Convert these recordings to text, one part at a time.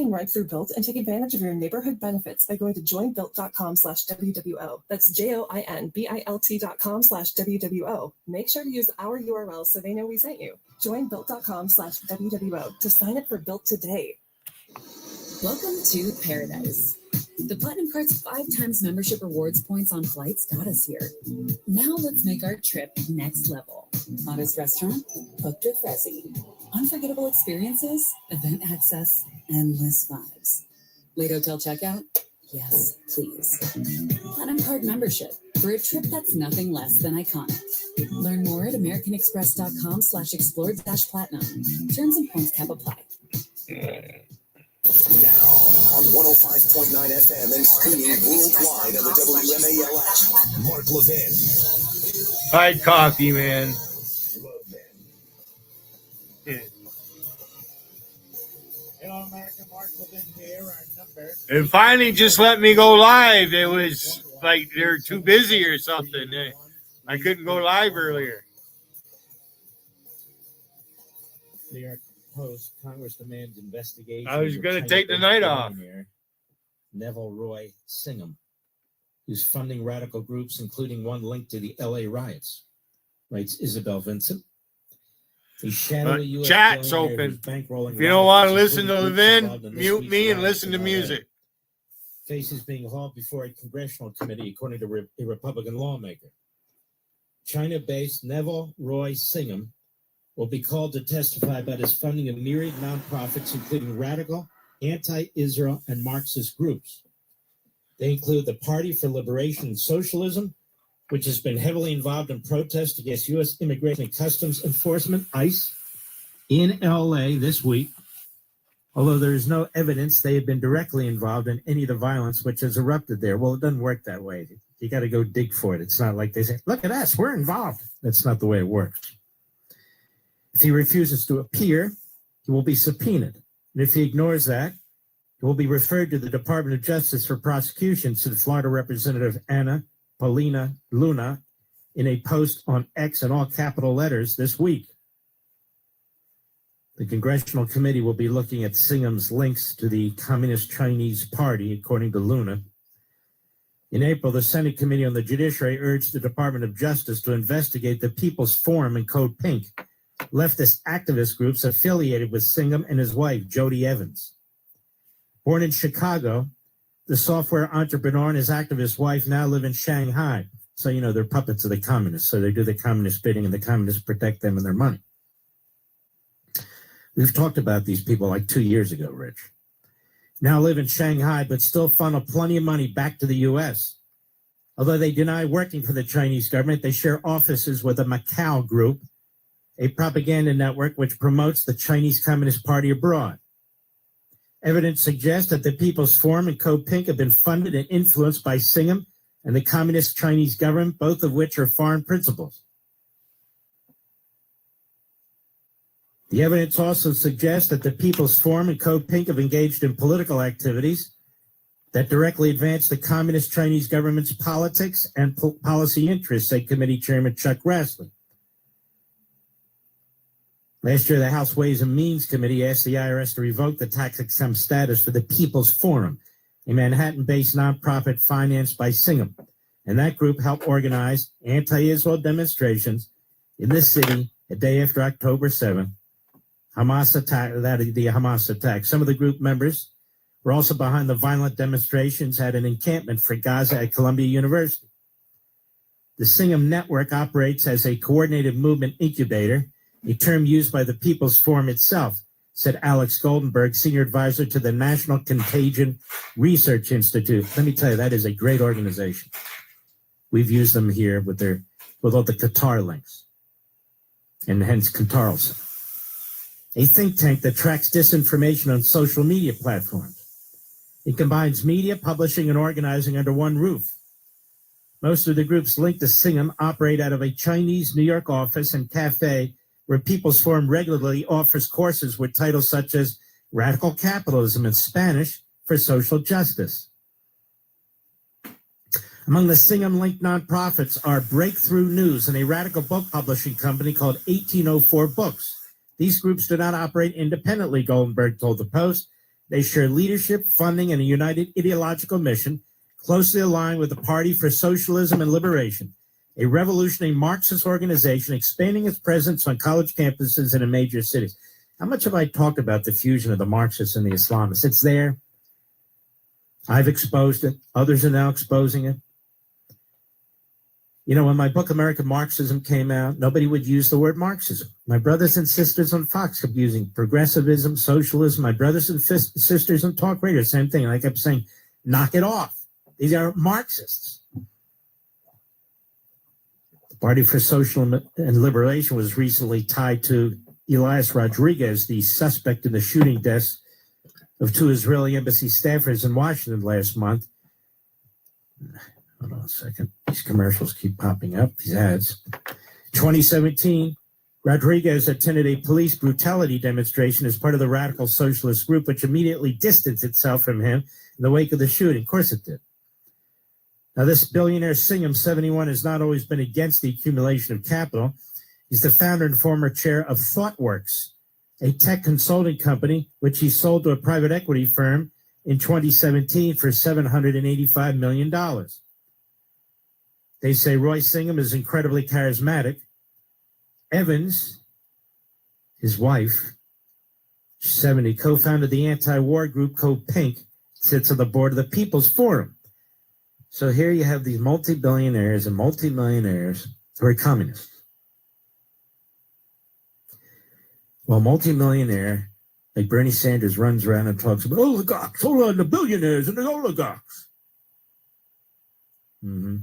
and ride through Built and take advantage of your neighborhood benefits by going to joinbuilt.com/WWO. That's JOINBILT.com/WWO. Make sure to use our URL so they know we sent you. Joinbuilt.com/WWO to sign up for Built today. Welcome to paradise. The Platinum Card's 5 times membership rewards points on flights got us here. Now let's make our trip next level. Hottest restaurant? Booked with Resi. Unforgettable experiences? Event access? Endless vibes. Late hotel checkout? Yes, please. Platinum Card membership for a trip that's nothing less than iconic. Learn more at americanexpress.com/explore-platinum. Terms and points cap apply. Now on 105.9 FM and streaming worldwide on the WMAL app. Mark Levin. Hide coffee, man. Hello, American. Mark Levin here. Our number. It finally just let me go live. It was like they're too busy or something. I couldn't go live earlier. New York Post, Congress demands investigation. I was going to take the night off. Neville Roy Singham, who's funding radical groups, including one linked to the LA riots, writes Isabel Vincent. Chat's open. If you don't want to listen to Levin, mute me and listen to music. Faces being hauled before a congressional committee, according to a Republican lawmaker. China-based Neville Roy Singham will be called to testify about his funding of myriad nonprofits, including radical, anti-Israel, and Marxist groups. They include the Party for Liberation and Socialism, which has been heavily involved in protests against U.S. Immigration and Customs Enforcement, ICE, in L.A. this week, although there is no evidence they have been directly involved in any of the violence which has erupted there. Well, it doesn't work that way. You got to go dig for it. It's not like they say, look at us, we're involved. That's not the way it works. If he refuses to appear, he will be subpoenaed. And if he ignores that, he will be referred to the Department of Justice for prosecution, said Florida Representative Anna Paulina Luna in a post on X in all capital letters this week. The Congressional Committee will be looking at Singham's links to the Communist Chinese Party, according to Luna. In April, the Senate Committee on the Judiciary urged the Department of Justice to investigate the People's Forum and Code Pink, leftist activist groups affiliated with Singham and his wife, Jody Evans. Born in Chicago, the software entrepreneur and his activist wife now live in Shanghai. So, they're puppets of the communists. So they do the communist bidding and the communists protect them and their money. We've talked about these people like 2 years ago, Rich. Now live in Shanghai, but still funnel plenty of money back to the U.S. Although they deny working for the Chinese government, they share offices with a Macau group, a propaganda network which promotes the Chinese Communist Party abroad. Evidence suggests that the People's Forum and Code Pink have been funded and influenced by Singham and the Communist Chinese government, both of which are foreign principals. The evidence also suggests that the People's Forum and Code Pink have engaged in political activities that directly advance the Communist Chinese government's politics and policy interests, said Committee Chairman Chuck Grassley. Last year, the House Ways and Means Committee asked the IRS to revoke the tax-exempt status for the People's Forum, a Manhattan-based nonprofit financed by Singham. And that group helped organize anti-Israel demonstrations in this city a day after October 7th, the Hamas attack. Some of the group members were also behind the violent demonstrations at an encampment for Gaza at Columbia University. The Singham Network operates as a coordinated movement incubator, a term used by the People's Forum itself, said Alex Goldenberg, senior advisor to the National Contagion Research Institute. Let me tell you, that is a great organization. We've used them here with all the Qatar links, and hence Qatar's. A think tank that tracks disinformation on social media platforms. It combines media, publishing, and organizing under one roof. Most of the groups linked to Singham operate out of a Chinese New York office and cafe where People's Forum regularly offers courses with titles such as Radical Capitalism and Spanish for Social Justice. Among the Singham-linked nonprofits are Breakthrough News and a radical book publishing company called 1804 Books. These groups do not operate independently, Goldenberg told the Post. They share leadership, funding, and a united ideological mission, closely aligned with the Party for Socialism and Liberation, a revolutionary Marxist organization expanding its presence on college campuses and in major cities. How much have I talked about the fusion of the Marxists and the Islamists? It's there. I've exposed it. Others are now exposing it. You know, when my book, American Marxism, came out, nobody would use the word Marxism. My brothers and sisters on Fox kept using progressivism, socialism. My brothers and sisters on talk radio, same thing. And I kept saying, knock it off. These are Marxists. The Party for Social and Liberation was recently tied to Elias Rodriguez, the suspect in the shooting deaths of 2 Israeli embassy staffers in Washington last month. Hold on a second. These commercials keep popping up, these ads. 2017, Rodriguez attended a police brutality demonstration as part of the radical socialist group, which immediately distanced itself from him in the wake of the shooting. Of course it did. Now, this billionaire Singham, 71, has not always been against the accumulation of capital. He's the founder and former chair of ThoughtWorks, a tech consulting company, which he sold to a private equity firm in 2017 for $785 million. They say Roy Singham is incredibly charismatic. Evans, his wife, 70, co-founded the anti-war group Code Pink, sits on the board of the People's Forum. So here you have these multi-billionaires and multi-millionaires who are communists. Well, multi-millionaire, like Bernie Sanders, runs around and talks about oligarchs, hold on, the billionaires and the oligarchs. Mm-hmm.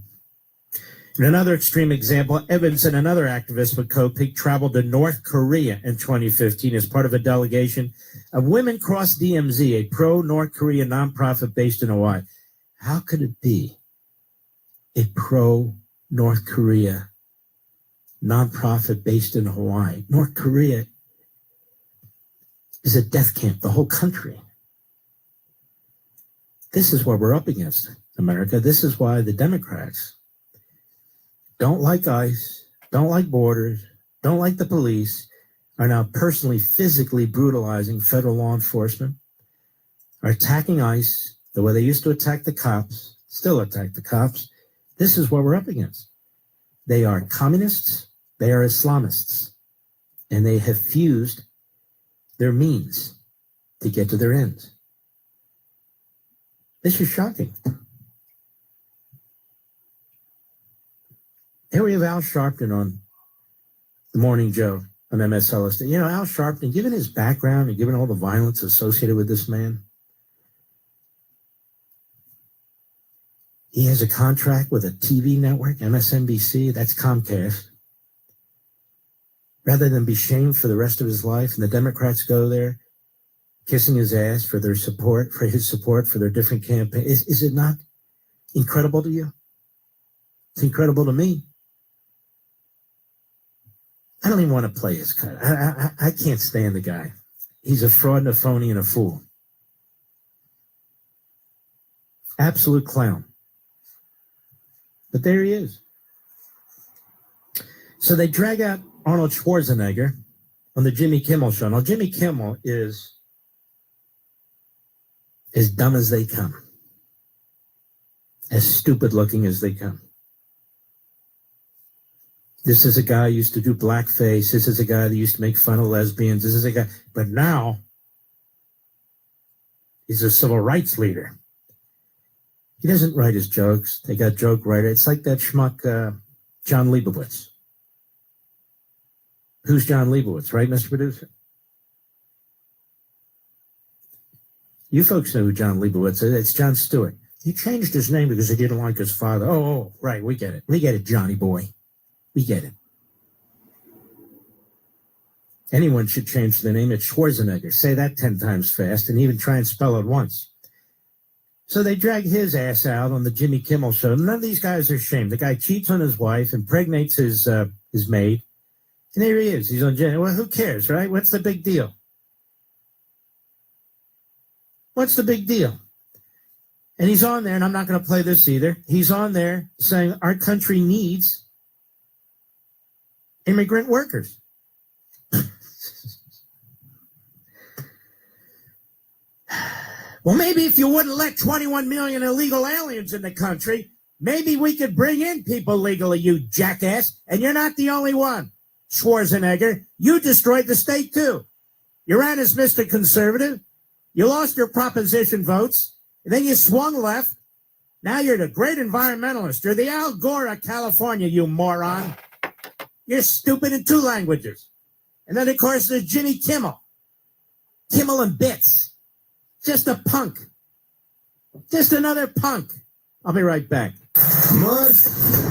In another extreme example, Evans and another activist with Copig traveled to North Korea in 2015 as part of a delegation of Women Cross DMZ, a pro-North Korea nonprofit based in Hawaii. How could it be a pro-North Korea nonprofit based in Hawaii? North Korea is a death camp, the whole country. This is what we're up against, America. This is why the Democrats don't like ICE, don't like borders, don't like the police, are now personally, physically brutalizing federal law enforcement, are attacking ICE the way they used to attack the cops, still attack the cops. This is what we're up against. They are communists, they are Islamists, and they have fused their means to get to their ends. This is shocking. Here we have Al Sharpton on The Morning Joe on MSLSD. You know, Al Sharpton, given his background and given all the violence associated with this man, he has a contract with a TV network, MSNBC, that's Comcast. Rather than be shamed for the rest of his life, and the Democrats go there kissing his ass for their support, for his support for their different campaigns. Is it not incredible to you? It's incredible to me. I don't even want to play his cut. I can't stand the guy. He's a fraud and a phony and a fool. Absolute clown. But there he is. So they drag out Arnold Schwarzenegger on the Jimmy Kimmel show. Now, Jimmy Kimmel is as dumb as they come, as stupid looking as they come. This is a guy who used to do blackface. This is a guy that used to make fun of lesbians. This is a guy, but now he's a civil rights leader. He doesn't write his jokes. They got joke writer. It's like that schmuck, John Leibowitz. Who's John Leibowitz, right, Mr. Producer? You folks know who John Leibowitz is. It's Jon Stewart. He changed his name because he didn't like his father. Oh, right, we get it. We get it, Johnny boy. We get it. Anyone should change the name. It's Schwarzenegger. Say that 10 times fast and even try and spell it once. So they drag his ass out on the Jimmy Kimmel show. None of these guys are ashamed. The guy cheats on his wife, impregnates his maid, and there he is. He's on Jimmy. Well, who cares, right? What's the big deal? What's the big deal? And he's on there, and I'm not going to play this either. He's on there saying our country needs immigrant workers. Well, maybe if you wouldn't let 21 million illegal aliens in the country, maybe we could bring in people legally, you jackass. And you're not the only one. Schwarzenegger, you destroyed the state too. You ran as Mr. Conservative. You lost your proposition votes. And then you swung left. Now you're the great environmentalist. You're the Al Gore of California, you moron. You're stupid in 2 languages. And then, of course, there's Jimmy Kimmel. Kimmel and bits. Just a punk. Just another punk. I'll be right back. Mud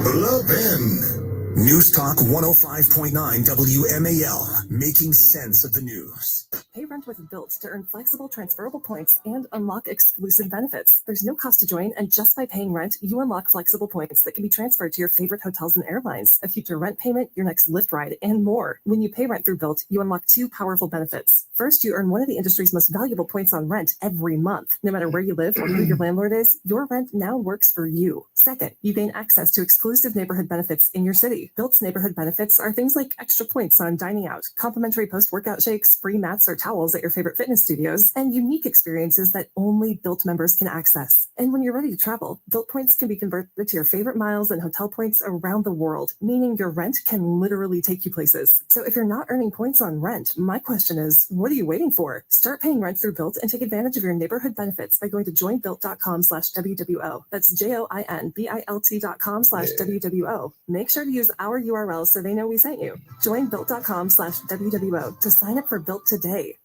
Blubbin. News Talk 105.9 WMAL, making sense of the news. Pay rent with Built to earn flexible transferable points and unlock exclusive benefits. There's no cost to join, and just by paying rent, you unlock flexible points that can be transferred to your favorite hotels and airlines, a future rent payment, your next Lyft ride, and more. When you pay rent through Built, you unlock 2 powerful benefits. First, you earn one of the industry's most valuable points on rent every month. No matter where you live or who your landlord is, your rent now works for you. Second, you gain access to exclusive neighborhood benefits in your city. Built's neighborhood benefits are things like extra points on dining out, complimentary post-workout shakes, free mats or towels at your favorite fitness studios, and unique experiences that only Built members can access. And when you're ready to travel, Built points can be converted to your favorite miles and hotel points around the world, meaning your rent can literally take you places. So if you're not earning points on rent, my question is, what are you waiting for? Start paying rent through Built and take advantage of your neighborhood benefits by going to joinbuilt.com/WWO. That's JOINBILT.com/WWO. Make sure to use our URL so they know we sent you. Join built.com/WWO to sign up for Built today.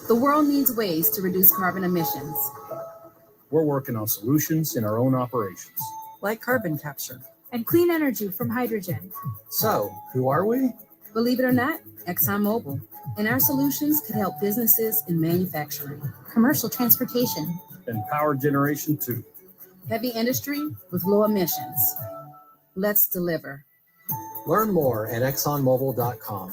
The world needs ways to reduce carbon emissions. We're working on solutions in our own operations. Like carbon capture. And clean energy from hydrogen. So, who are we? Believe it or not, ExxonMobil. And our solutions could help businesses in manufacturing, commercial transportation, and power generation too. Heavy industry with low emissions. Let's deliver. Learn more at ExxonMobil.com.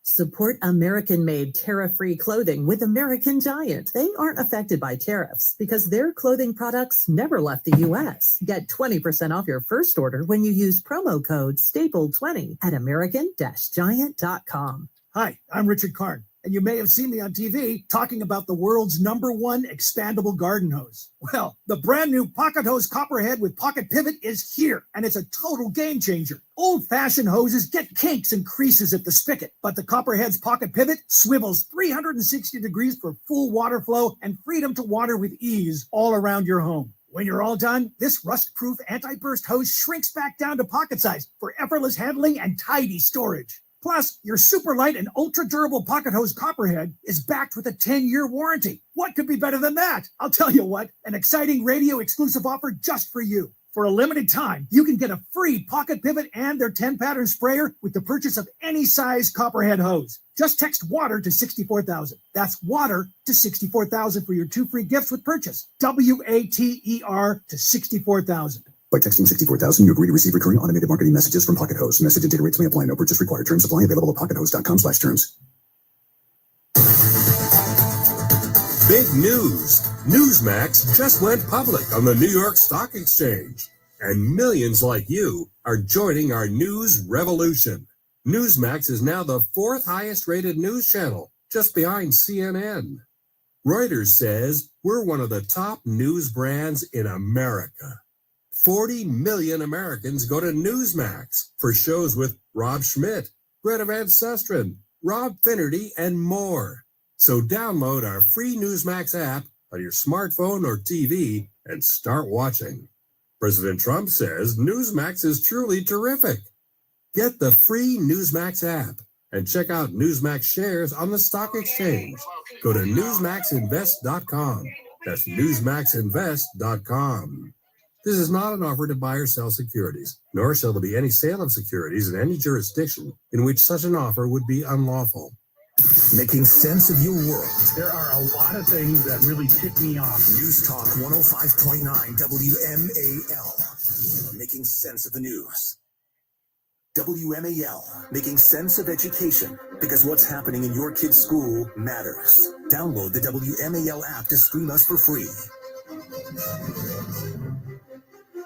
Support American-made tariff-free clothing with American Giant. They aren't affected by tariffs because their clothing products never left the U.S. Get 20% off your first order when you use promo code STAPLE20 at American-Giant.com. Hi, I'm Richard Karn, and you may have seen me on TV talking about the world's #1 expandable garden hose. Well, the brand new Pocket Hose Copperhead with Pocket Pivot is here, and it's a total game changer. Old-fashioned hoses get kinks and creases at the spigot, but the Copperhead's Pocket Pivot swivels 360 degrees for full water flow and freedom to water with ease all around your home. When you're all done, this rust-proof anti-burst hose shrinks back down to pocket size for effortless handling and tidy storage. Plus, your super light and ultra-durable Pocket Hose Copperhead is backed with a 10-year warranty. What could be better than that? I'll tell you what, an exciting radio-exclusive offer just for you. For a limited time, you can get a free Pocket Pivot and their 10-pattern sprayer with the purchase of any size Copperhead hose. Just text WATER to 64,000. That's WATER to 64,000 for your 2 free gifts with purchase. WATER to 64,000. By texting 64,000, you agree to receive recurring automated marketing messages from Pocket Hose. Message and data rates may apply. No purchase required. Terms apply. Available at pockethose.com/terms. Big news. Newsmax just went public on the New York Stock Exchange. And millions like you are joining our news revolution. Newsmax is now the 4th highest rated news channel, just behind CNN. Reuters says we're one of the top news brands in America. 40 million Americans go to Newsmax for shows with Rob Schmidt, Greta Van Susteren, Rob Finnerty, and more. So download our free Newsmax app on your smartphone or TV and start watching. President Trump says Newsmax is truly terrific. Get the free Newsmax app and check out Newsmax shares on the stock exchange. Go to newsmaxinvest.com. That's newsmaxinvest.com. This is not an offer to buy or sell securities, nor shall there be any sale of securities in any jurisdiction in which such an offer would be unlawful. Making sense of your world. There are a lot of things that really tick me off. News Talk 105.9 WMAL. Making sense of the news. WMAL, making sense of education, because what's happening in your kid's school matters. Download the WMAL app to stream us for free.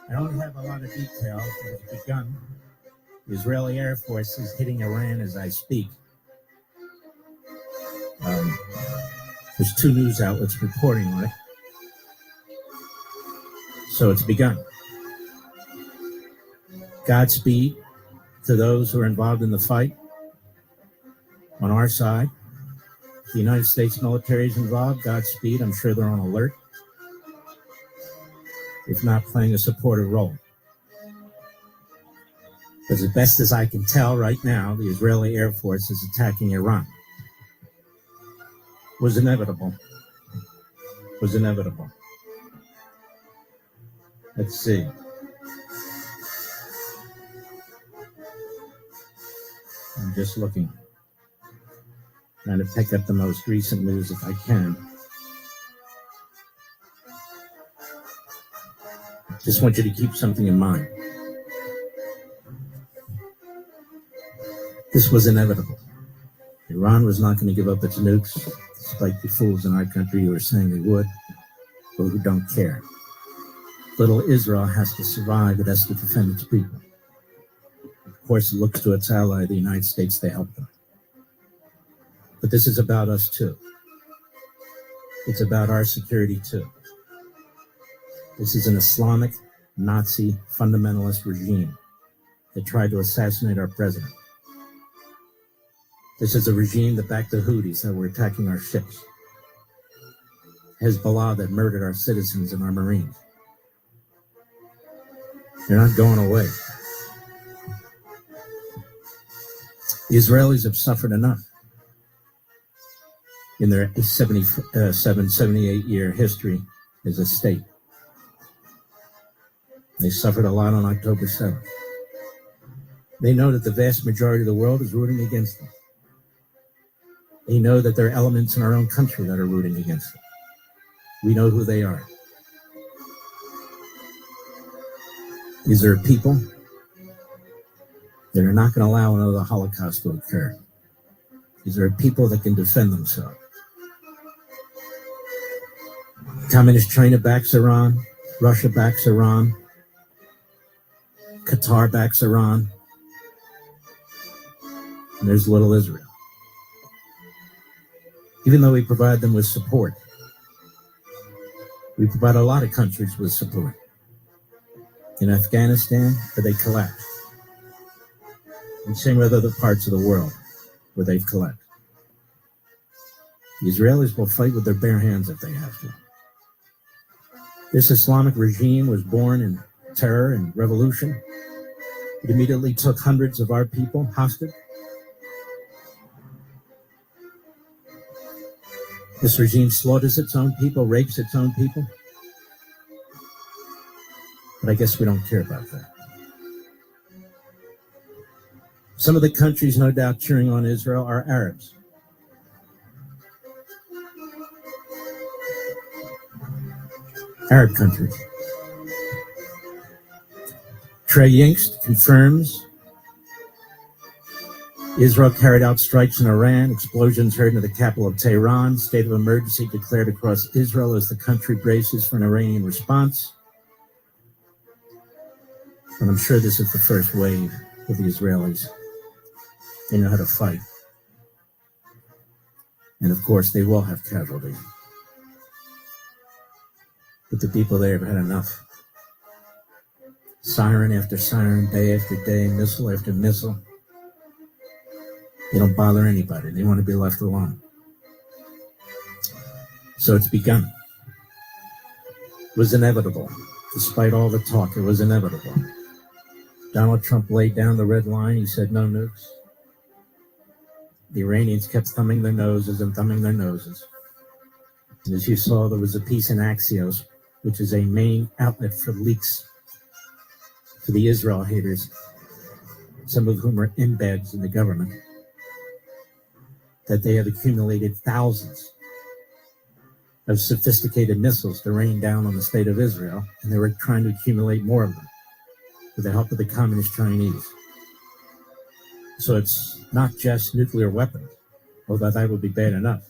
I don't have a lot of details, but it's begun. The Israeli Air Force is hitting Iran as I speak. There's 2 news outlets reporting on it. So it's begun. Godspeed to those who are involved in the fight. On our side, the United States military is involved. Godspeed. I'm sure they're on alert, if not playing a supportive role. But as best as I can tell right now, the Israeli Air Force is attacking Iran. Was inevitable. Was inevitable. Let's see. I'm just looking. Trying to pick up the most recent news if I can. Just want you to keep something in mind. This was inevitable. Iran was not going to give up its nukes, despite the fools in our country who are saying they would, or who don't care. Little Israel has to survive. It has to defend its people. Of course, it looks to its ally, the United States, to help them. But this is about us, too. It's about our security, too. This is an Islamic, Nazi, fundamentalist regime that tried to assassinate our president. This is a regime that backed the Houthis that were attacking our ships. Hezbollah that murdered our citizens and our Marines. They're not going away. The Israelis have suffered enough in their 78-year history as a state. They suffered a lot on October 7th. They know that the vast majority of the world is rooting against them. They know that there are elements in our own country that are rooting against them. We know who they are. These are people that are not going to allow another Holocaust to occur. These are people that can defend themselves. Communist China backs Iran. Russia backs Iran. Qatar backs Iran. And there's little Israel. Even though we provide them with support, we provide a lot of countries with support. In Afghanistan, where they collapsed. And same with other parts of the world where they've collapsed. The Israelis will fight with their bare hands if they have to. This Islamic regime was born in terror and revolution. It immediately took hundreds of our people hostage. This regime slaughters its own people, rapes its own people. But I guess we don't care about that. Some of the countries, no doubt, cheering on Israel are Arabs. Arab countries. Trey Yingst confirms Israel carried out strikes in Iran, explosions heard in the capital of Tehran, state of emergency declared across Israel as the country braces for an Iranian response. And I'm sure this is the first wave of the Israelis. They know how to fight. And of course, they will have casualties. But the people there have had enough. Siren after siren, day after day, missile after missile. They don't bother anybody. They want to be left alone. So it's begun. It was inevitable. Despite all the talk, it was inevitable. Donald Trump laid down the red line. He said no nukes. The Iranians kept thumbing their noses and thumbing their noses. And as you saw, there was a piece in Axios, which is a main outlet for leaks for the Israel haters, some of whom are embeds in the government, that they have accumulated thousands of sophisticated missiles to rain down on the state of Israel, and they were trying to accumulate more of them with the help of the communist Chinese. So it's not just nuclear weapons, although that would be bad enough.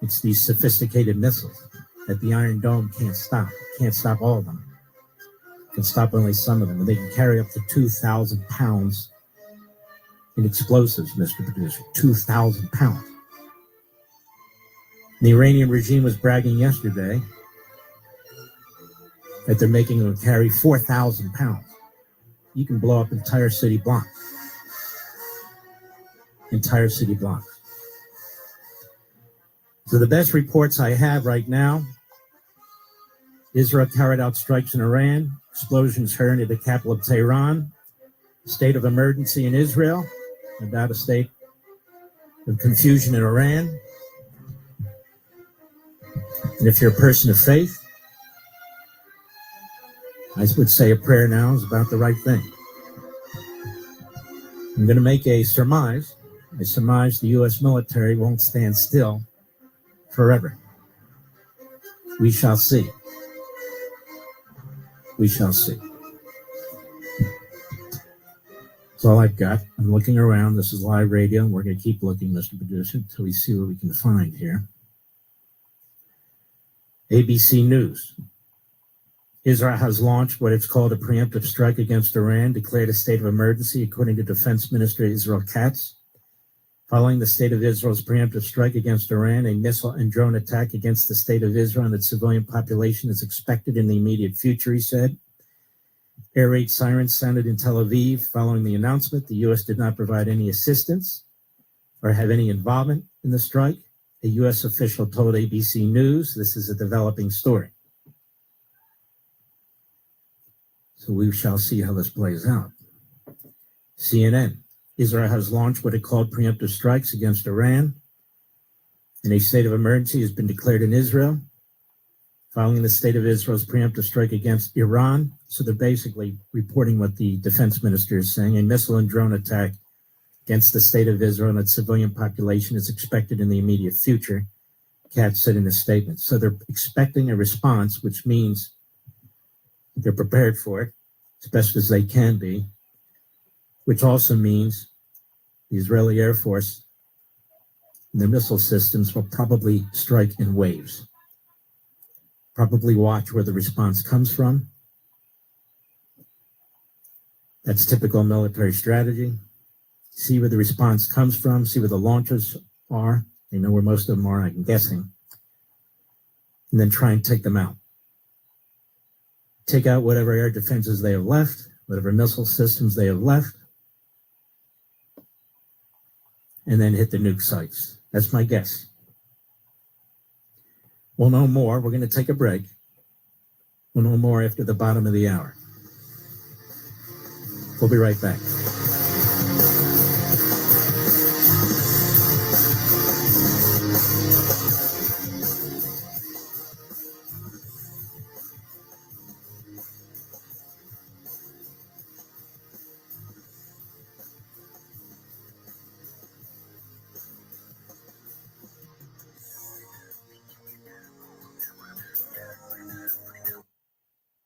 It's these sophisticated missiles that the Iron Dome can't stop. It can't stop all of them. It can stop only some of them, and they can carry up to 2,000 pounds in explosives, Mr. Producer. 2,000 pounds. The Iranian regime was bragging yesterday that they're making them carry 4,000 pounds. You can blow up entire city blocks. Entire city blocks. So the best reports I have right now, Israel carried out strikes in Iran, explosions heard at the capital of Tehran, state of emergency in Israel, about a state of confusion in Iran. And if you're a person of faith, I would say a prayer now is about the right thing. I'm going to make a surmise. I surmise the U.S. military won't stand still forever. We shall see. We shall see. That's all I've got. I'm looking around. This is live radio, and we're going to keep looking, Mr. Producer, until we see what we can find here. ABC News. Israel has launched what it's called a preemptive strike against Iran, declared a state of emergency, according to Defense Minister Israel Katz. Following the state of Israel's preemptive strike against Iran, a missile and drone attack against the state of Israel and its civilian population is expected in the immediate future, he said. Air raid sirens sounded in Tel Aviv. Following the announcement, the U.S. did not provide any assistance or have any involvement in the strike. A U.S. official told ABC News this is a developing story. So we shall see how this plays out. CNN. Israel has launched what it called preemptive strikes against Iran, and a state of emergency has been declared in Israel following the state of Israel's preemptive strike against Iran. So they're basically reporting what the defense minister is saying. A missile and drone attack against the state of Israel and its civilian population is expected in the immediate future, Katz said in a statement. So they're expecting a response, which means they're prepared for it as best as they can be, which also means the Israeli Air Force and their missile systems will probably strike in waves. Probably watch where the response comes from. That's typical military strategy. See where the response comes from, see where the launchers are. They know where most of them are, I'm guessing. And then try and take them out. Take out whatever air defenses they have left, whatever missile systems they have left, and then hit the nuke sites. That's my guess. We'll know more. We're going to take a break. We'll know more after the bottom of the hour. We'll be right back.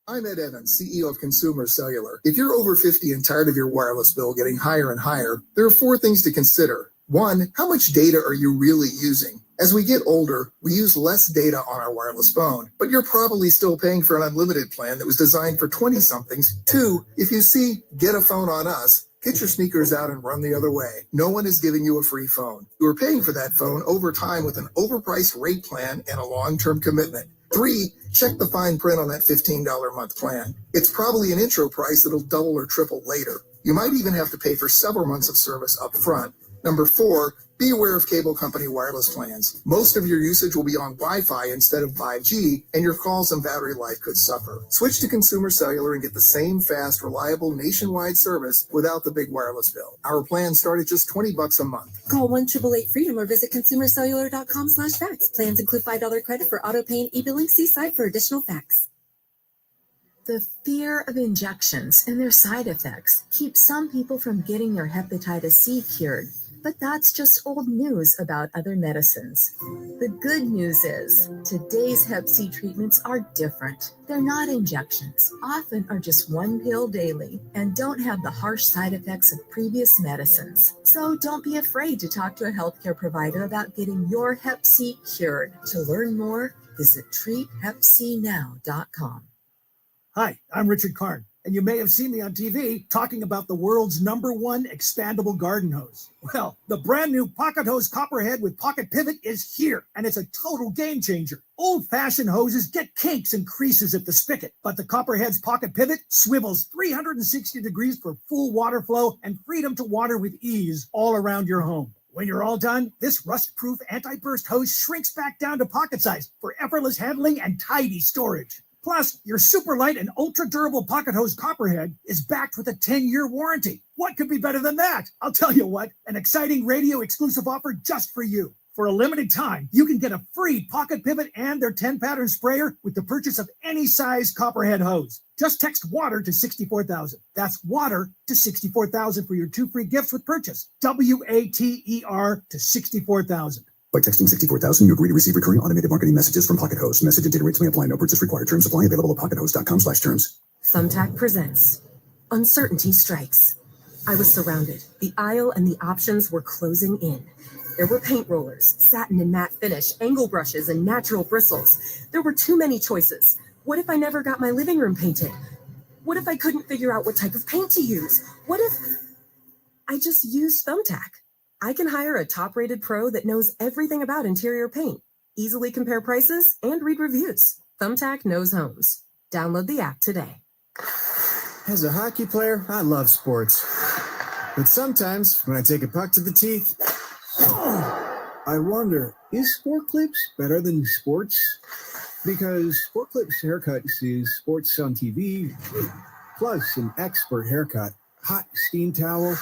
I'm Ed Evans, CEO of Consumer Cellular. If you're over 50 and tired of your wireless bill getting higher and higher, there are 4 things to consider. 1, how much data are you really using? As we get older, we use less data on our wireless phone, but you're probably still paying for an unlimited plan that was designed for 20-somethings. 2, if you see Get a Phone on Us, get your sneakers out and run the other way. No one is giving you a free phone. You are paying for that phone over time with an overpriced rate plan and a long-term commitment. 3, check the fine print on that $15 a month plan. It's probably an intro price that'll double or triple later. You might even have to pay for several months of service up front. Number 4, be aware of cable company wireless plans. Most of your usage will be on Wi-Fi instead of 5G, and your calls and battery life could suffer. Switch to Consumer Cellular and get the same fast, reliable, nationwide service without the big wireless bill. Our plans start at just $20 a month. Call 1-888-FREEDOM or visit consumercellular.com/facts. Plans include $5 credit for auto pay and e-billing. See site for additional facts. The fear of injections and their side effects keeps some people from getting their hepatitis C cured. But that's just old news about other medicines. The good news is today's Hep C treatments are different. They're not injections, often are just 1 pill daily, and don't have the harsh side effects of previous medicines. So don't be afraid to talk to a healthcare provider about getting your Hep C cured. To learn more, visit treathepcnow.com. Hi, I'm Richard Karn. And you may have seen me on TV talking about the world's #1 expandable garden hose. Well, the brand new Pocket Hose Copperhead with Pocket Pivot is here, and it's a total game changer. Old-fashioned hoses get kinks and creases at the spigot, but the Copperhead's Pocket Pivot swivels 360 degrees for full water flow and freedom to water with ease all around your home. When you're all done, this rust-proof anti-burst hose shrinks back down to pocket size for effortless handling and tidy storage. Plus, your super light and ultra-durable Pocket Hose Copperhead is backed with a 10-year warranty. What could be better than that? I'll tell you what, an exciting radio-exclusive offer just for you. For a limited time, you can get a free Pocket Pivot and their 10-pattern sprayer with the purchase of any size Copperhead hose. Just text WATER to 64,000. That's WATER to 64,000 for your 2 free gifts with purchase. WATER to 64,000. By texting 64,000, you agree to receive recurring automated marketing messages from Pocket Hose. Message and data rates may apply. No purchase required. Terms apply. Available at pockethose.com/terms. Thumbtack presents Uncertainty Strikes. I was surrounded. The aisle and the options were closing in. There were paint rollers, satin and matte finish, angle brushes, and natural bristles. There were too many choices. What if I never got my living room painted? What if I couldn't figure out what type of paint to use? What if I just used Thumbtack? I can hire a top-rated pro that knows everything about interior paint, easily compare prices, and read reviews. Thumbtack knows homes. Download the app today. As a hockey player, I love sports. But sometimes, when I take a puck to the teeth, I wonder, is Sport Clips better than sports? Because Sport Clips haircut sees sports on TV, plus an expert haircut, hot steam towel,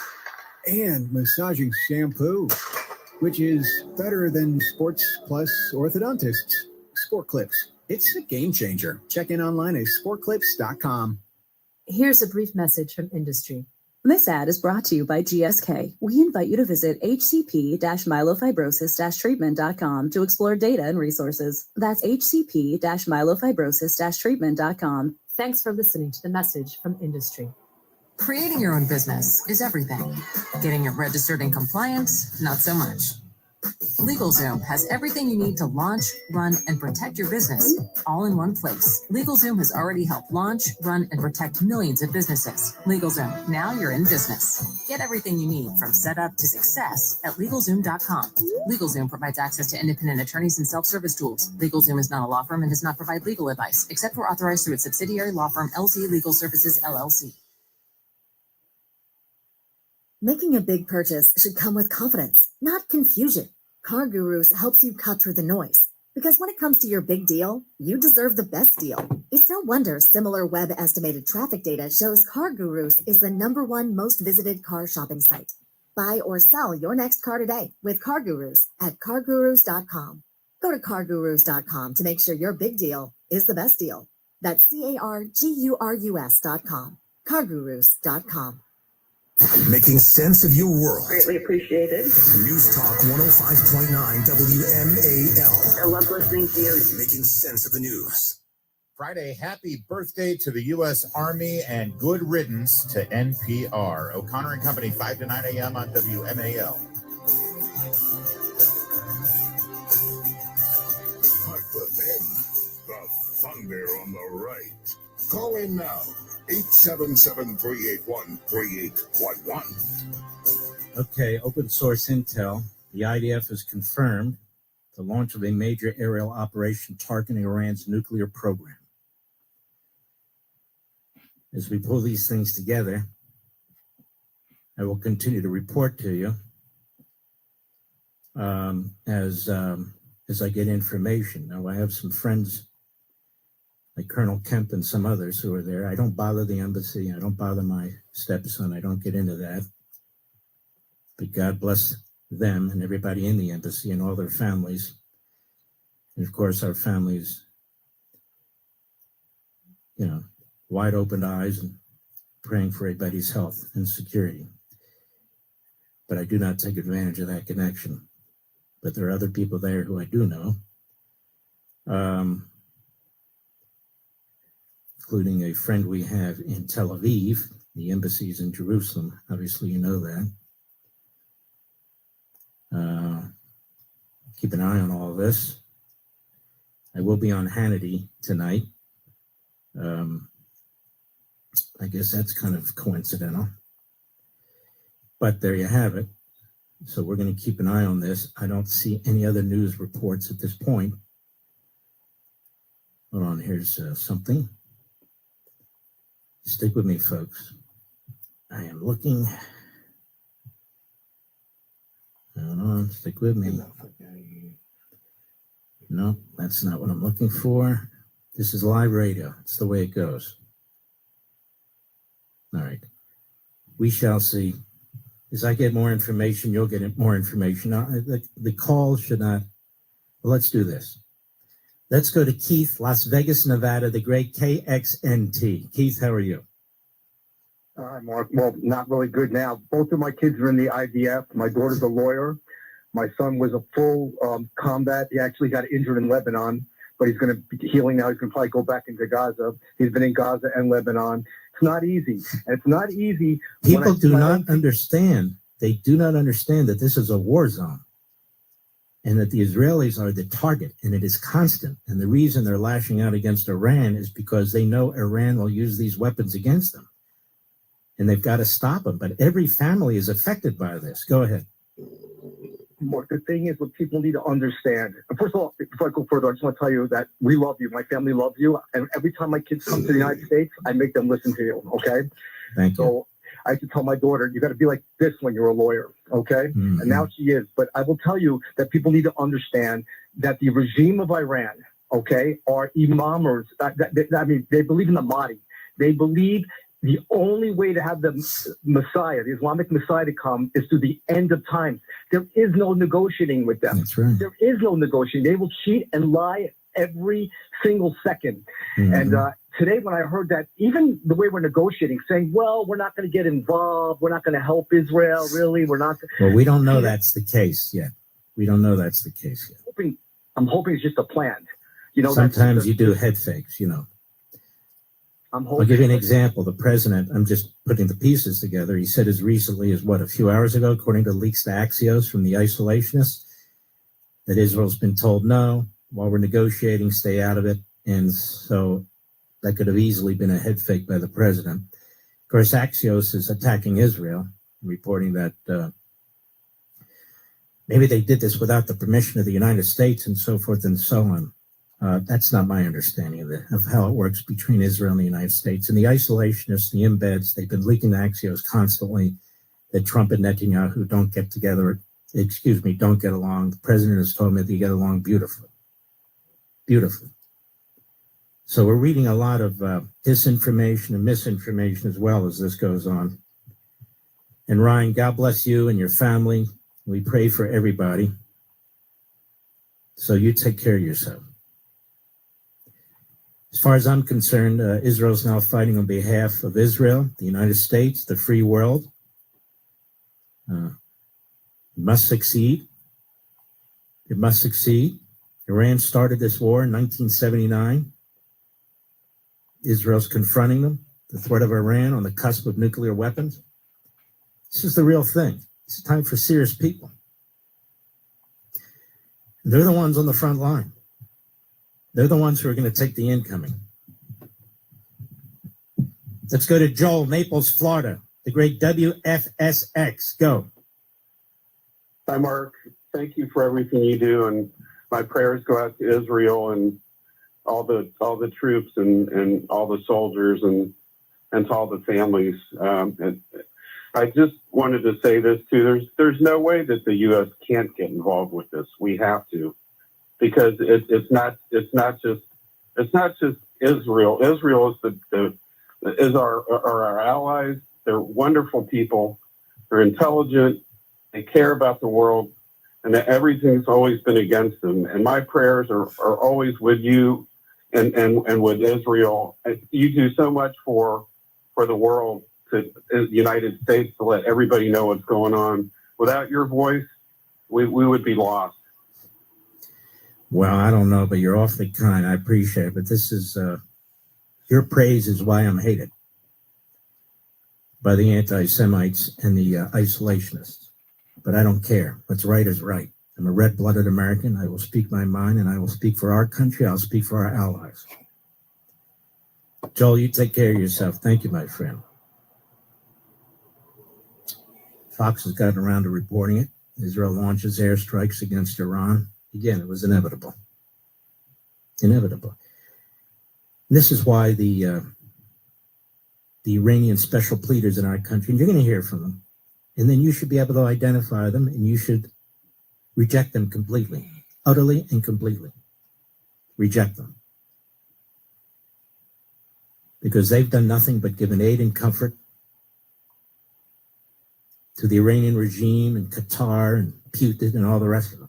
and massaging shampoo, which is better than Sports Plus orthodontists. Sport Clips. It's a game changer. Check in online at sportclips.com. Here's a brief message from industry. This ad is brought to you by GSK. We invite you to visit hcp-myelofibrosis-treatment.com to explore data and resources. That's hcp-myelofibrosis-treatment.com. Thanks for listening to the message from industry. Creating your own business is everything. Getting it registered and compliant, not so much. LegalZoom has everything you need to launch, run, and protect your business all in one place. LegalZoom has already helped launch, run, and protect millions of businesses. LegalZoom, now you're in business. Get everything you need from setup to success at LegalZoom.com. LegalZoom provides access to independent attorneys and self-service tools. LegalZoom is not a law firm and does not provide legal advice, except for authorized through its subsidiary law firm, LZ Legal Services, LLC. Making a big purchase should come with confidence, not confusion. CarGurus helps you cut through the noise. Because when it comes to your big deal, you deserve the best deal. It's no wonder similar web estimated traffic data shows CarGurus is the #1 most visited car shopping site. Buy or sell your next car today with CarGurus at cargurus.com. Go to cargurus.com to make sure your big deal is the best deal. That's CARGURUS.com. cargurus.com. Making sense of your world. Greatly appreciated. News Talk 105.9 WMAL. I love listening to you. Making sense of the news. Friday, happy birthday to the U.S. Army and good riddance to NPR. O'Connor and Company, 5 to 9 a.m. on WMAL. Put in the thunder on the right. Call in now. 877-381-3811. Okay, open source intel. The IDF has confirmed the launch of a major aerial operation targeting Iran's nuclear program. As we pull these things together, I will continue to report to you as I get information. Now, I have some friends like Colonel Kemp and some others who are there. I don't bother the embassy. I don't bother my stepson. I don't get into that. But God bless them and everybody in the embassy and all their families. And of course, our families, wide open eyes and praying for everybody's health and security. But I do not take advantage of that connection. But there are other people there who I do know. Including a friend we have in Tel Aviv. The embassy is in Jerusalem. Obviously, you know that. Keep an eye on all of this. I will be on Hannity tonight. I guess that's kind of coincidental. But there you have it. So we're going to keep an eye on this. I don't see any other news reports at this point. Hold on, here's something. Stick with me, folks. I am looking. Hold on, stick with me. No, that's not what I'm looking for. This is live radio. It's the way it goes. All right. We shall see. As I get more information, you'll get more information. Now, the call should not. Well, let's do this. Let's go to Keith, Las Vegas, Nevada, the great KXNT. Keith, how are you? All right, Mark. Well, not really good now. Both of my kids are in the IDF. My daughter's a lawyer. My son was a full combat. He actually got injured in Lebanon, but he's going to be healing now. He's going to probably go back into Gaza. He's been in Gaza and Lebanon. It's not easy. And it's not easy. People do not understand. They do not understand that this is a war zone and that the Israelis are the target, and it is constant. And the reason they're lashing out against Iran is because they know Iran will use these weapons against them. And they've got to stop them. But every family is affected by this. Go ahead. Mark, the thing is, what people need to understand. And first of all, before I go further, I just want to tell you that we love you. My family loves you. And every time my kids come to the United States, I make them listen to you. Okay? Thank you. So I used to tell my daughter, you got to be like this when you're a lawyer. Okay? Mm-hmm. And now she is. But I will tell you that people need to understand that the regime of Iran, okay, are imamers. I mean, they believe in the Mahdi. They believe the only way to have the Messiah, the Islamic Messiah, to come is through the end of time. There is no negotiating with them. That's right. There is no negotiating. They will cheat and lie every single second. Mm-hmm. And today when I heard that, even the way we're negotiating, saying, well, we're not going to get involved. We're not going to help Israel. Really, we're not. Well, we don't know that's the case yet. We don't know that's the case yet. I'm hoping it's just a plan. You know, sometimes you do head fakes, you know. I'll give you an example. The president, I'm just putting the pieces together. He said as recently as, a few hours ago, according to leaks to Axios from the isolationists, that Israel's been told no, while we're negotiating, stay out of it. And so that could have easily been a head fake by the president. Of course, Axios is attacking Israel, reporting that maybe they did this without the permission of the United States and so forth and so on. That's not my understanding of how it works between Israel and the United States. And the isolationists, the embeds, they've been leaking to Axios constantly that Trump and Netanyahu don't get along. The president has told me they get along beautifully. Beautifully. So we're reading a lot of disinformation and misinformation as well as this goes on. And Ryan, God bless you and your family. We pray for everybody. So you take care of yourself. As far as I'm concerned, Israel's now fighting on behalf of Israel, the United States, the free world. It must succeed. It must succeed. Iran started this war in 1979. Israel's confronting them, the threat of Iran on the cusp of nuclear weapons. This is the real thing. It's time for serious people. They're the ones on the front line. They're the ones who are going to take the incoming. Let's go to Joel, Naples, Florida, the great WFSX. Go. Hi, Mark. Thank you for everything you do, and my prayers go out to Israel and all the troops and all the soldiers and to all the families. And I just wanted to say this too. There's no way that the U.S. can't get involved with this. We have to. Because it's not just Israel. Israel is our allies. They're wonderful people. They're intelligent. They care about the world, and that everything's always been against them. And my prayers are always with you and with Israel. You do so much for the world, to the United States, to let everybody know what's going on. Without your voice, we would be lost. Well, I don't know, but you're awfully kind. I appreciate it. But this is, your praise is why I'm hated by the anti-Semites and the isolationists. But I don't care. What's right is right. I'm a red-blooded American. I will speak my mind, and I will speak for our country. I'll speak for our allies. Joel, you take care of yourself. Thank you, my friend. Fox has gotten around to reporting it. Israel launches airstrikes against Iran. Again, it was inevitable. Inevitable. This is why the Iranian special pleaders in our country, and you're going to hear from them, and then you should be able to identify them, and you should reject them completely, utterly and completely. Reject them. Because they've done nothing but given aid and comfort to the Iranian regime and Qatar and Putin and all the rest of them.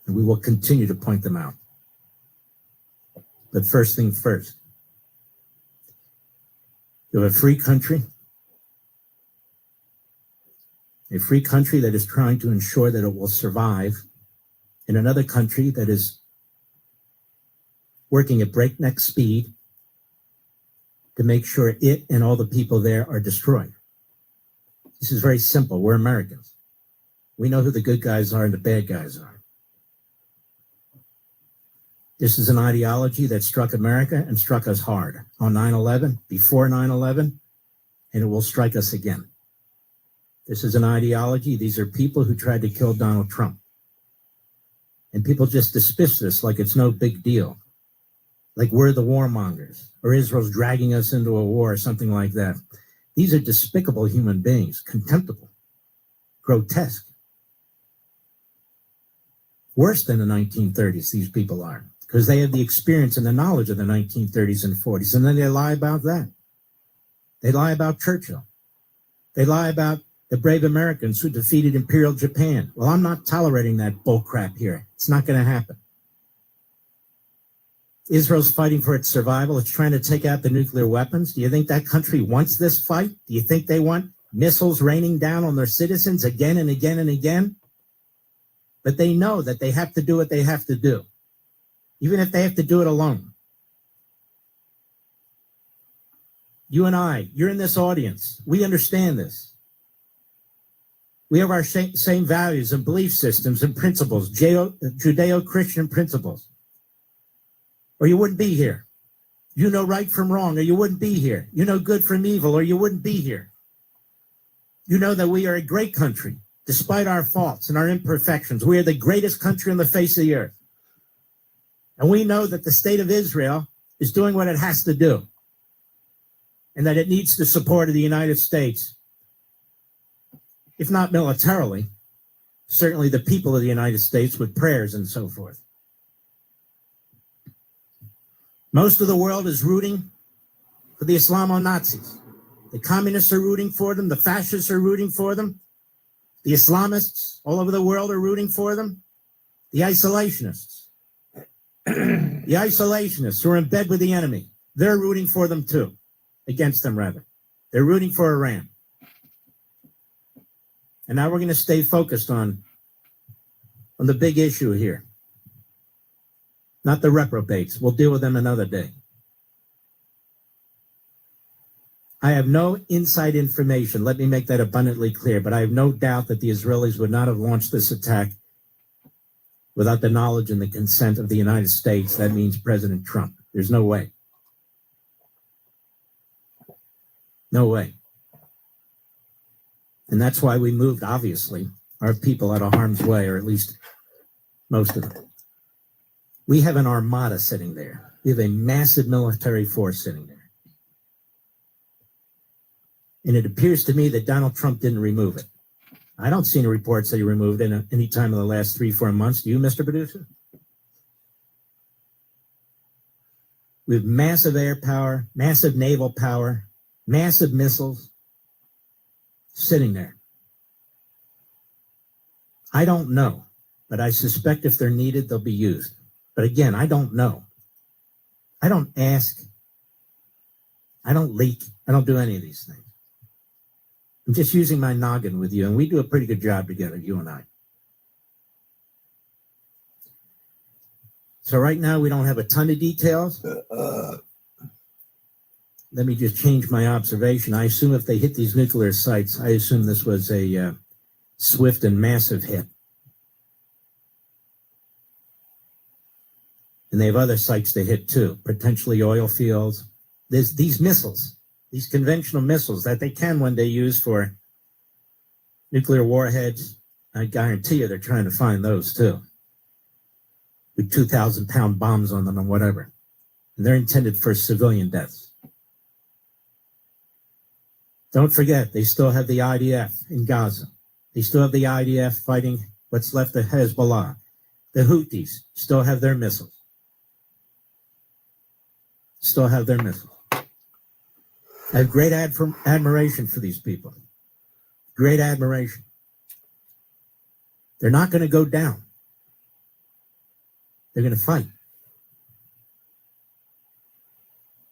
And we will continue to point them out. But first thing first, you have a free country that is trying to ensure that it will survive in another country that is working at breakneck speed to make sure it and all the people there are destroyed. This is very simple. We're Americans. We know who the good guys are and the bad guys are. This is an ideology that struck America and struck us hard on 9/11, before 9/11, and it will strike us again. This is an ideology. These are people who tried to kill Donald Trump. And people just dismiss this like it's no big deal. Like we're the warmongers, or Israel's dragging us into a war, or something like that. These are despicable human beings, contemptible, grotesque. Worse than the 1930s, these people are, because they have the experience and the knowledge of the 1930s and 40s, and then they lie about that. They lie about Churchill. They lie about the brave Americans who defeated Imperial Japan. Well, I'm not tolerating that bullcrap here. It's not going to happen. Israel's fighting for its survival. It's trying to take out the nuclear weapons. Do you think that country wants this fight? Do you think they want missiles raining down on their citizens again and again and again? But they know that they have to do what they have to do, even if they have to do it alone. You and I, you're in this audience. We understand this. We have our same values and belief systems and principles, Judeo-Christian principles. Or you wouldn't be here. You know right from wrong, or you wouldn't be here. You know good from evil, or you wouldn't be here. You know that we are a great country, despite our faults and our imperfections. We are the greatest country on the face of the earth. And we know that the state of Israel is doing what it has to do, and that it needs the support of the United States. If not militarily, certainly the people of the United States with prayers and so forth. Most of the world is rooting for the Islamo-Nazis. The communists are rooting for them. The fascists are rooting for them. The Islamists all over the world are rooting for them. The isolationists. The isolationists who are in bed with the enemy, they're rooting for them too. Against them, rather. They're rooting for Iran. And now we're going to stay focused on the big issue here. Not the reprobates. We'll deal with them another day. I have no inside information. Let me make that abundantly clear. But I have no doubt that the Israelis would not have launched this attack without the knowledge and the consent of the United States. That means President Trump. There's no way. No way. And that's why we moved, obviously, our people out of harm's way, or at least most of them. We have an armada sitting there. We have a massive military force sitting there. And it appears to me that Donald Trump didn't remove it. I don't see any reports that he removed it any time in the last 3-4 months. Do you, Mr. Producer? We have massive air power, massive naval power, massive missiles sitting there. I don't know, but I suspect if they're needed, they'll be used. But again, I don't know. I don't ask. I don't leak. I don't do any of these things. I'm just using my noggin with you, and we do a pretty good job together, you and I. So right now, we don't have a ton of details. Let me just change my observation. I assume if they hit these nuclear sites, I assume this was a swift and massive hit. And they have other sites they hit too, potentially oil fields. There's these missiles, these conventional missiles that they can one day use for nuclear warheads. I guarantee you they're trying to find those too, with 2,000-pound bombs on them and whatever. And they're intended for civilian deaths. Don't forget, they still have the IDF in Gaza. They still have the IDF fighting what's left of Hezbollah. The Houthis still have their missiles. Still have their missiles. I have great admiration for these people. Great admiration. They're not going to go down. They're going to fight.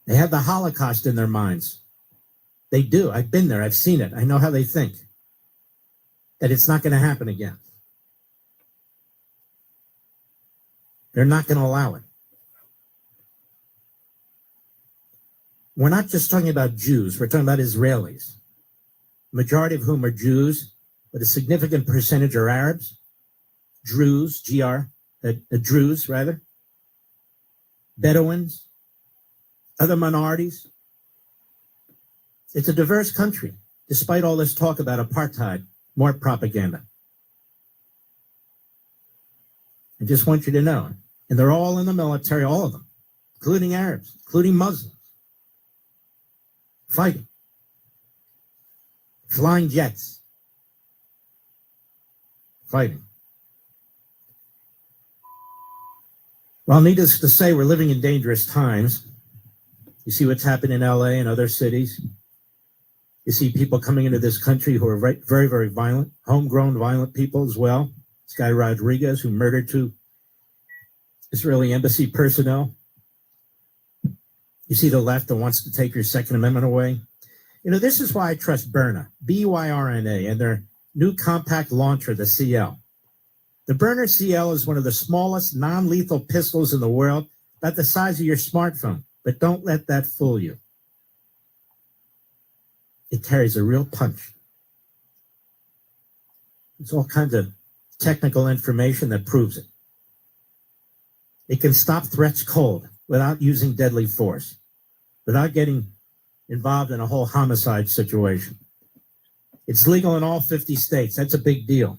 They have the Holocaust in their minds. They do. I've been there. I've seen it. I know how they think. That it's not going to happen again. They're not going to allow it. We're not just talking about Jews. We're talking about Israelis, majority of whom are Jews, but a significant percentage are Arabs, Druze, Druze rather, Bedouins, other minorities. It's a diverse country, despite all this talk about apartheid, more propaganda. I just want you to know, and they're all in the military, all of them, including Arabs, including Muslims, fighting, flying jets, fighting. Well, needless to say, we're living in dangerous times. You see what's happened in LA and other cities. You see people coming into this country who are very, very violent, homegrown violent people as well. This guy Rodriguez, who murdered 2 Israeli embassy personnel. You see the left that wants to take your Second Amendment away. You know, this is why I trust Byrna, B-Y-R-N-A, and their new compact launcher, the CL. The Byrna CL is one of the smallest non-lethal pistols in the world, about the size of your smartphone. But don't let that fool you. It carries a real punch. There's all kinds of technical information that proves it. It can stop threats cold without using deadly force, without getting involved in a whole homicide situation. It's legal in all 50 states. That's a big deal.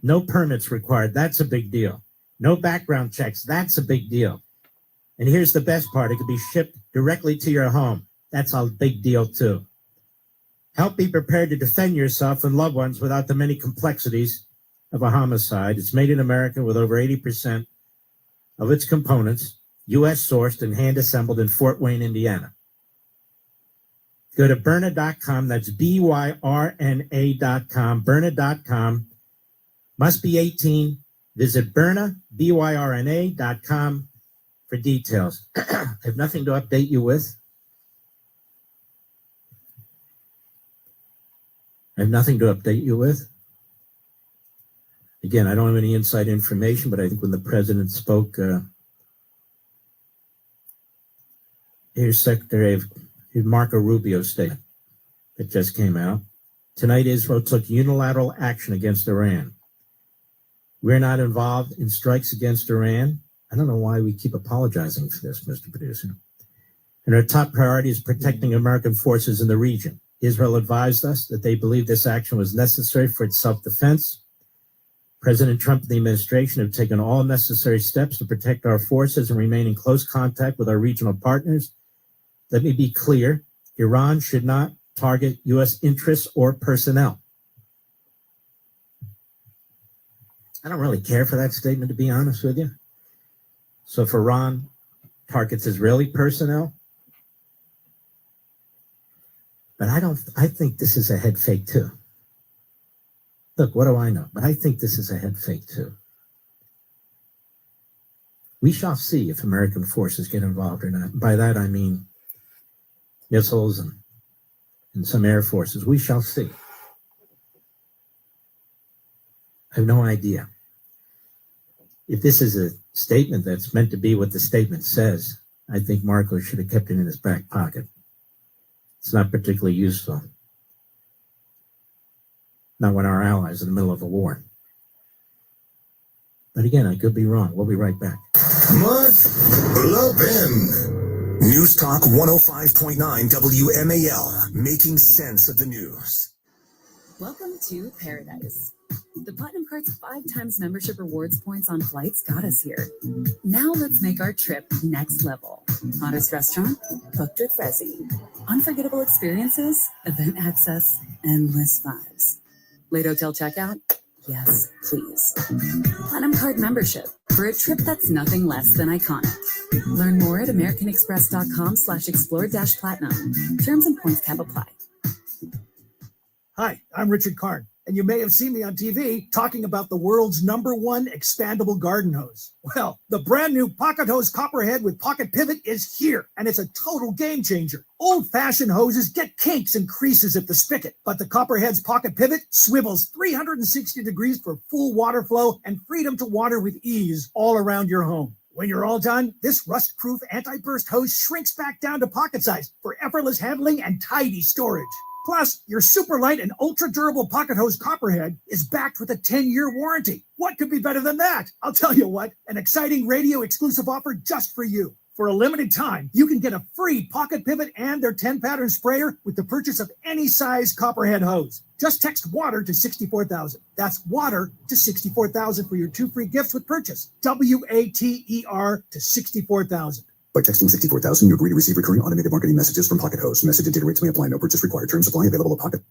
No permits required. That's a big deal. No background checks. That's a big deal. And here's the best part. It can be shipped directly to your home. That's a big deal too. Help be prepared to defend yourself and loved ones without the many complexities of a homicide. It's made in America with over 80% of its components U.S. sourced and hand assembled in Fort Wayne, Indiana. Go to Byrna.com. That's BYRNA.com. Byrna.com. Must be 18. Visit Byrna, BYRNA.com for details. I have nothing to update you with. Again, I don't have any inside information, but I think when the president spoke, here's Marco Rubio's statement that just came out. Tonight, Israel took unilateral action against Iran. We're not involved in strikes against Iran. I don't know why we keep apologizing for this, Mr. Producer. And our top priority is protecting American forces in the region. Israel advised us that they believe this action was necessary for its self-defense. President Trump and the administration have taken all necessary steps to protect our forces and remain in close contact with our regional partners. Let me be clear, Iran should not target U.S. interests or personnel. I don't really care for that statement, to be honest with you. So if Iran targets Israeli personnel, but I think this is a head fake too. Look, what do I know? But I think this is a head fake too. We shall see if American forces get involved or not. By that, I mean missiles and some air forces. We shall see. I have no idea. If this is a statement that's meant to be what the statement says, I think Marco should have kept it in his back pocket. It's not particularly useful. Not when our allies are in the middle of a war. But again, I could be wrong. We'll be right back. Mud, Lubin. News Talk 105.9 WMAL, making sense of the news. Welcome to paradise. The Platinum Card's 5 times membership rewards points on flights got us here. Now let's make our trip next level. Hottest restaurant? Booked with Resi. Unforgettable experiences? Event access? Endless vibes. Late hotel checkout? Yes, please. Platinum Card membership for a trip that's nothing less than iconic. Learn more at americanexpress.com/explore-platinum. Terms and points cap apply. Hi, I'm Richard Karn, and you may have seen me on TV talking about the world's #1 expandable garden hose. Well, the brand new Pocket Hose Copperhead with Pocket Pivot is here, and it's a total game changer. Old-fashioned hoses get kinks and creases at the spigot, but the Copperhead's Pocket Pivot swivels 360 degrees for full water flow and freedom to water with ease all around your home. When you're all done, this rust-proof anti-burst hose shrinks back down to pocket size for effortless handling and tidy storage. Plus, your super light and ultra-durable Pocket Hose Copperhead is backed with a 10-year warranty. What could be better than that? I'll tell you what, an exciting radio-exclusive offer just for you. For a limited time, you can get a free Pocket Pivot and their 10-pattern sprayer with the purchase of any size Copperhead hose. Just text WATER to 64,000. That's WATER to 64,000 for your 2 free gifts with purchase. WATER to 64,000. By texting 64,000, you agree to receive recurring automated marketing messages from Pocket Host. Message and data rates may apply. No purchase required. Terms apply. Available at Pocket.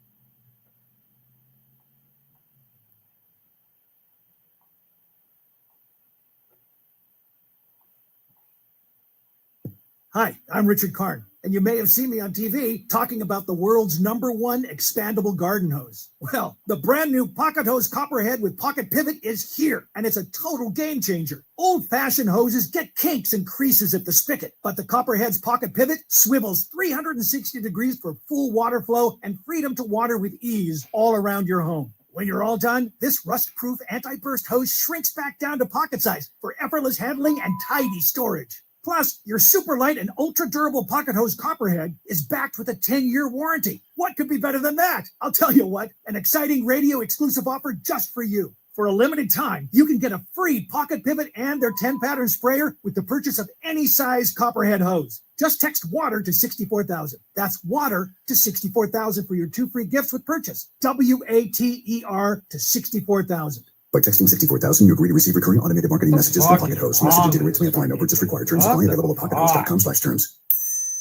Hi, I'm Richard Karn, and you may have seen me on TV talking about the world's #1 expandable garden hose. Well, the brand new Pocket Hose Copperhead with Pocket Pivot is here, and it's a total game changer. Old-fashioned hoses get kinks and creases at the spigot, but the Copperhead's Pocket Pivot swivels 360 degrees for full water flow and freedom to water with ease all around your home. When you're all done, this rust-proof anti-burst hose shrinks back down to pocket size for effortless handling and tidy storage. Plus, your super light and ultra-durable Pocket Hose Copperhead is backed with a 10-year warranty. What could be better than that? I'll tell you what, an exciting radio-exclusive offer just for you. For a limited time, you can get a free Pocket Pivot and their 10-pattern sprayer with the purchase of any size Copperhead hose. Just text WATER to 64,000. That's WATER to 64,000 for your 2 free gifts with purchase. WATER to 64,000. By texting 64,000, you agree to receive recurring automated marketing messages from Pocket Host. Message and data rates may apply. No purchase required. Terms apply. Available at pockethost.com/terms.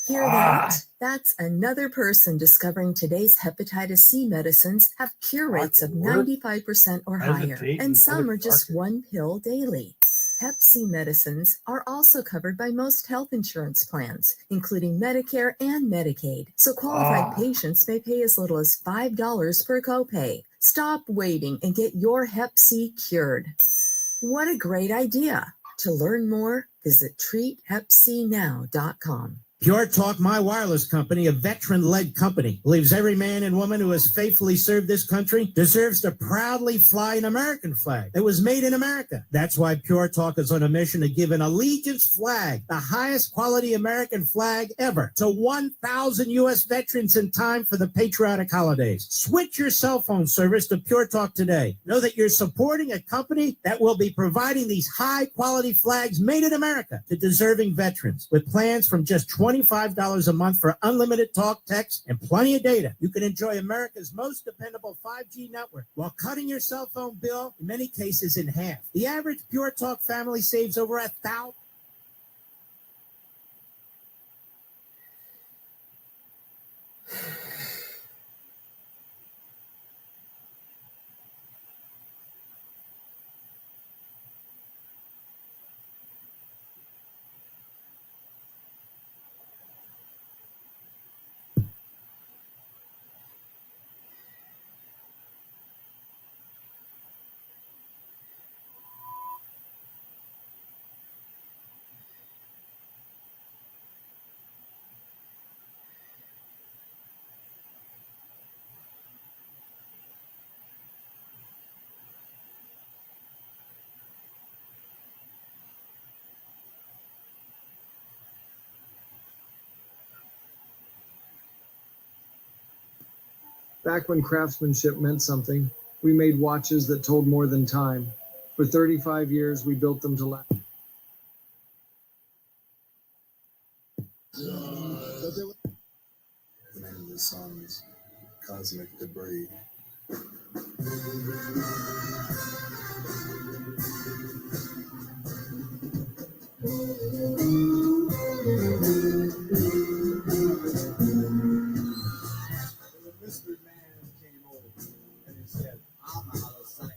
Hear that? That's another person discovering today's hepatitis C medicines have cure rates of 95% or higher, and some are just 1 pill daily. Hep C medicines are also covered by most health insurance plans, including Medicare and Medicaid, so qualified patients may pay as little as $5 per copay. Stop waiting and get your Hep C cured. What a great idea. To learn more, visit treathepcnow.com. Pure Talk, my wireless company, a veteran-led company, believes every man and woman who has faithfully served this country deserves to proudly fly an American flag that was made in America. That's why Pure Talk is on a mission to give an allegiance flag, the highest quality American flag ever, to 1,000 U.S. veterans in time for the patriotic holidays. Switch your cell phone service to Pure Talk today. Know that you're supporting a company that will be providing these high-quality flags made in America to deserving veterans with plans from just $25 a month for unlimited talk, text, and plenty of data. You can enjoy America's most dependable 5G network while cutting your cell phone bill, in many cases, in half. The average Pure Talk family saves over $1,000. Back when craftsmanship meant something, we made watches that told more than time. For 35 years, we built them to last. The name of the song is Cosmic Debris. The mystery man came over and he said, I'm out of sight.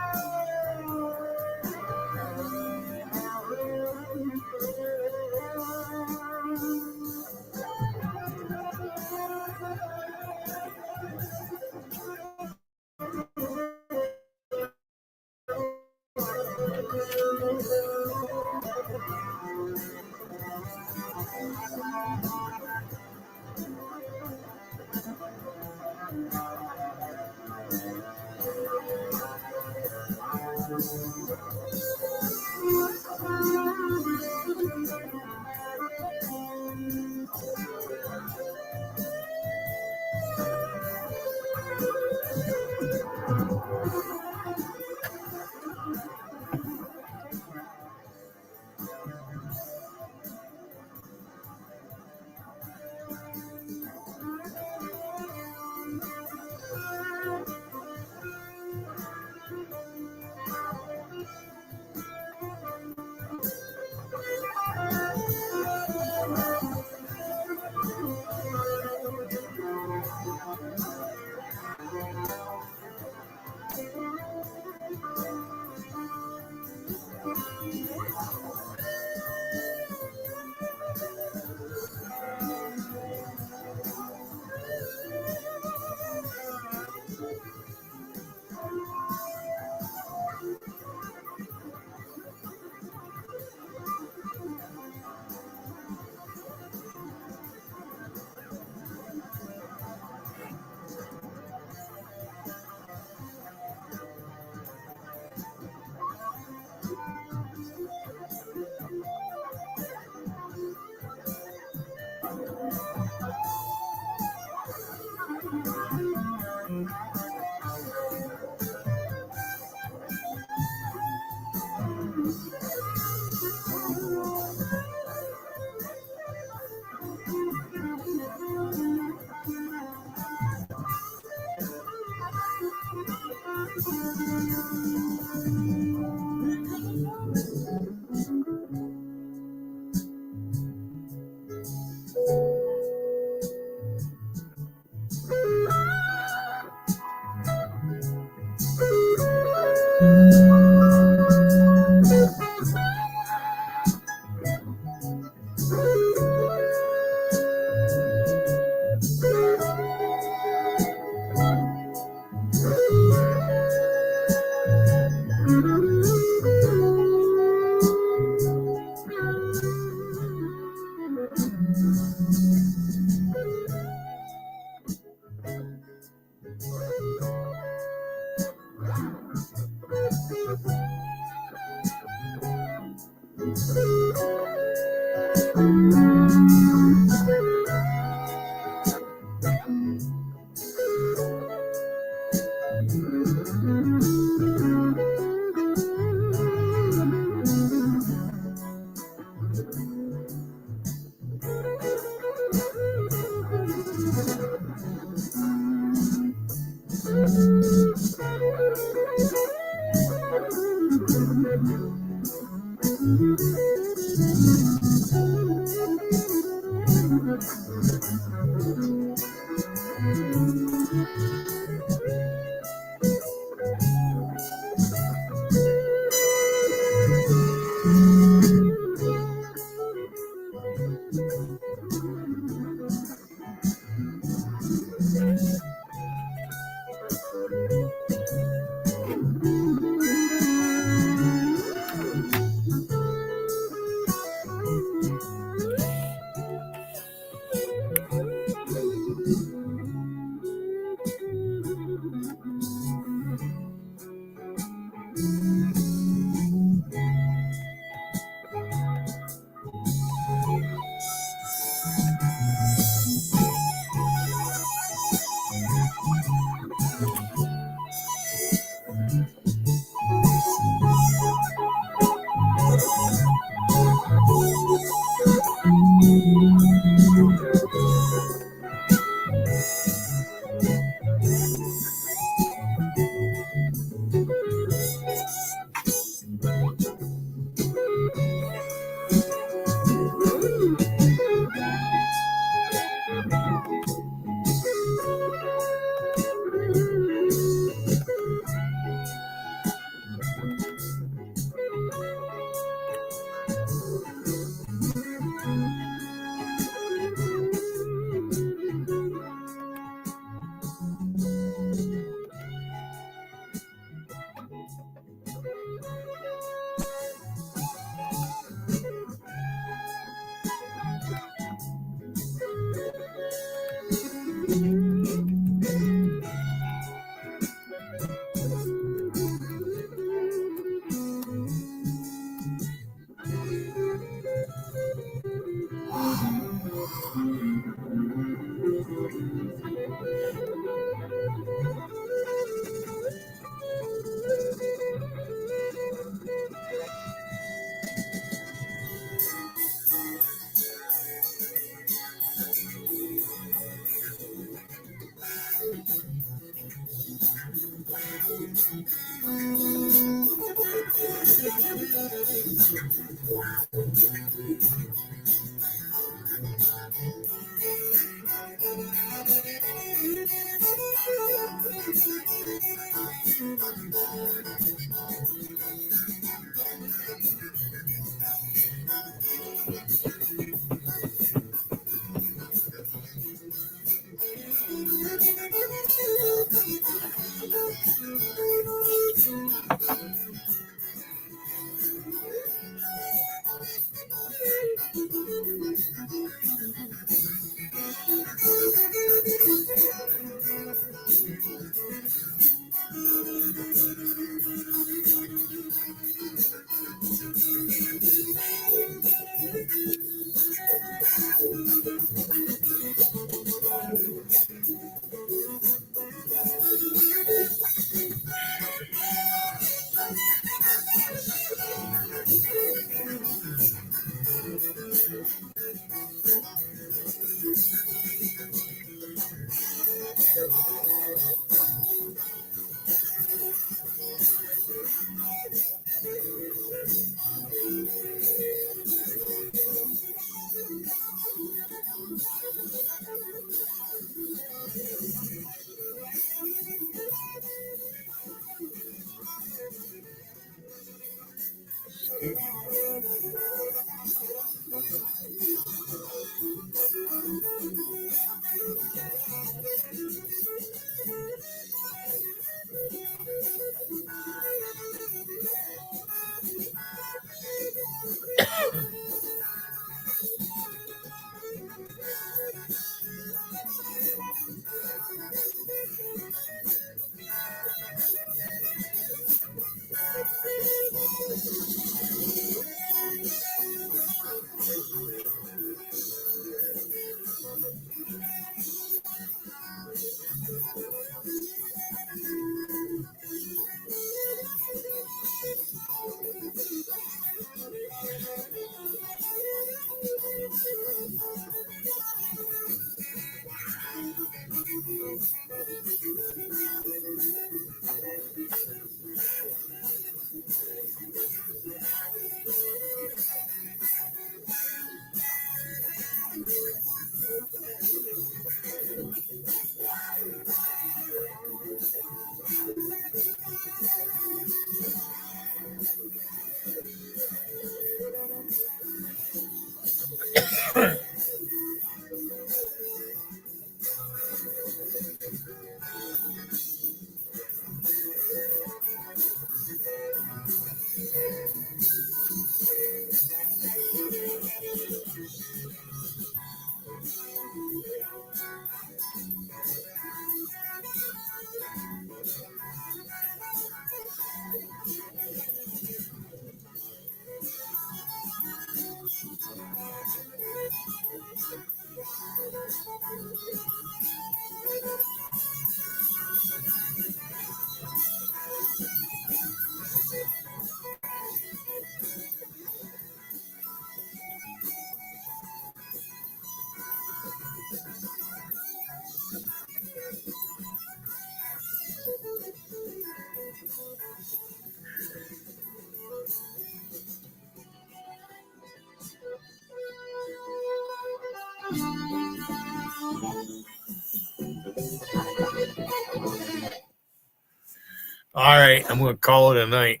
All right, I'm going to call it a night.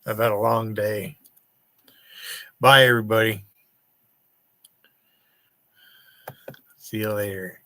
I've had a long day. Bye, everybody. See you later.